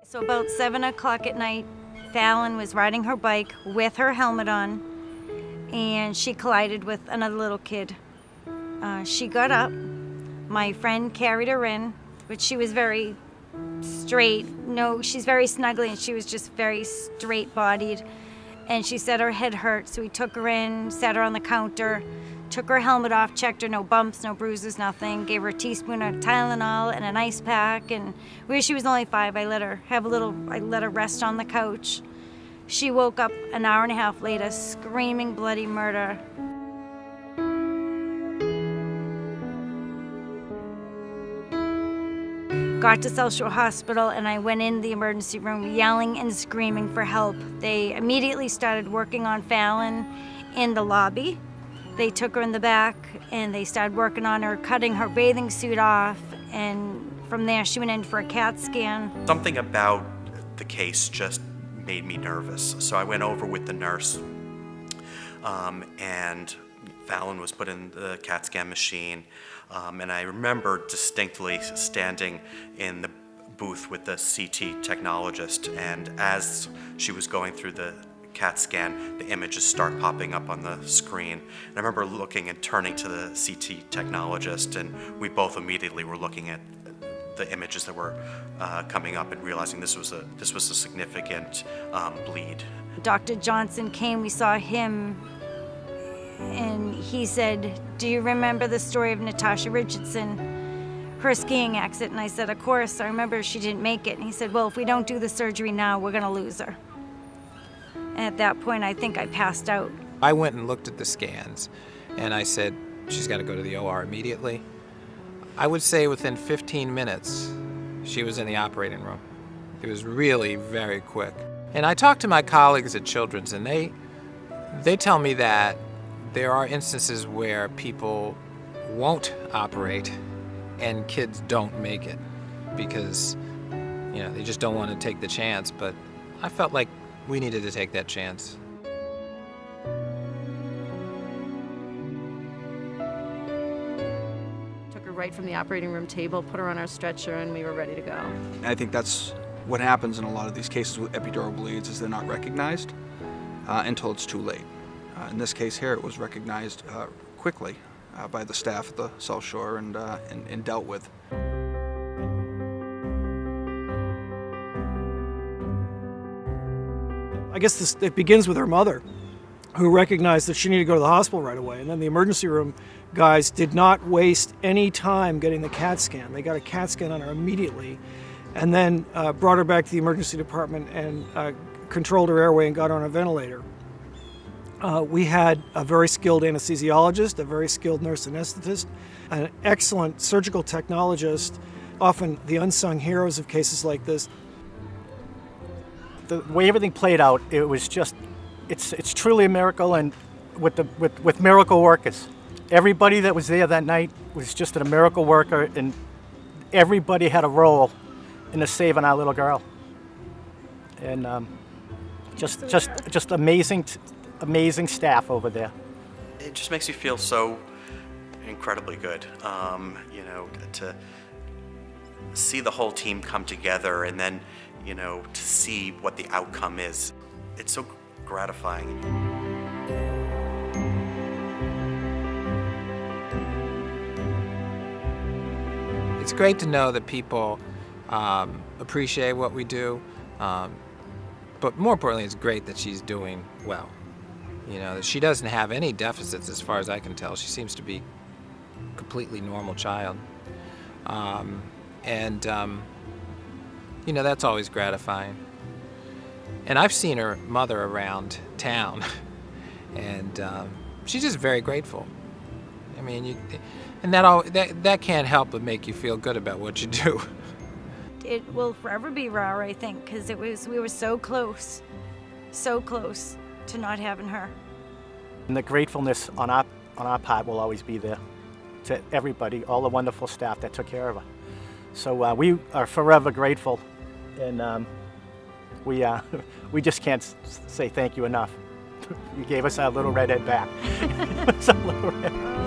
So about 7 o'clock at night, Fallon was riding her bike with her helmet on, and she collided with another little kid. She got up. My friend carried her in, but she was very straight. No, she's very snuggly, and she was just very straight-bodied. And she said her head hurt, so we took her in, sat her on the counter, took her helmet off, checked her, no bumps, no bruises, nothing. Gave her a teaspoon of Tylenol and an ice pack, and she was only 5. I let her rest on the couch. She woke up an hour and a half later, screaming bloody murder. Got to South Shore Hospital, and I went in the emergency room yelling and screaming for help. They immediately started working on Fallon in the lobby. They took her in the back, and they started working on her, cutting her bathing suit off, and from there she went in for a CAT scan. Something about the case just made me nervous, so I went over with the nurse, and Fallon was put in the CAT scan machine, and I remember distinctly standing in the booth with the CT technologist, and as she was going through the CAT scan, the images start popping up on the screen. And I remember looking and turning to the CT technologist, and we both immediately were looking at the images that were coming up and realizing this was a significant bleed. Dr. Johnson came, we saw him, and he said, "Do you remember the story of Natasha Richardson, her skiing accident?" And I said, "Of course, I remember she didn't make it." And he said, "Well, if we don't do the surgery now, we're gonna lose her." And at that point, I think I passed out. I went and looked at the scans, and I said, she's got to go to the OR immediately. I would say within 15 minutes, she was in the operating room. It was really very quick. And I talked to my colleagues at Children's, and they tell me that there are instances where people won't operate and kids don't make it because, they just don't want to take the chance. But I felt like we needed to take that chance. Took her right from the operating room table, put her on our stretcher, and we were ready to go. I think that's what happens in a lot of these cases with epidural bleeds is they're not recognized until it's too late. In this case here, it was recognized quickly by the staff at the South Shore and dealt with. I guess it begins with her mother, who recognized that she needed to go to the hospital right away. And then the emergency room guys did not waste any time getting the CAT scan. They got a CAT scan on her immediately, and then brought her back to the emergency department and controlled her airway and got her on a ventilator. We had a very skilled anesthesiologist, a very skilled nurse anesthetist, an excellent surgical technologist, often the unsung heroes of cases like this. The way everything played out, it was just, it's truly a miracle, and with miracle workers. Everybody that was there that night was just a miracle worker, and everybody had a role in the saving our little girl. And just amazing staff over there. It just makes you feel so incredibly good, to see the whole team come together and then, to see what the outcome is. It's so gratifying. It's great to know that people appreciate what we do, but more importantly, it's great that she's doing well. That she doesn't have any deficits as far as I can tell. She seems to be a completely normal child. That's always gratifying. And I've seen her mother around town, and she's just very grateful. That can't help but make you feel good about what you do. It will forever be raw, I think, because we were so close to not having her. And the gratefulness on our part will always be there to everybody, all the wonderful staff that took care of her. So we are forever grateful, and we just can't say thank you enough. You gave us our little redhead back. It's our little redhead.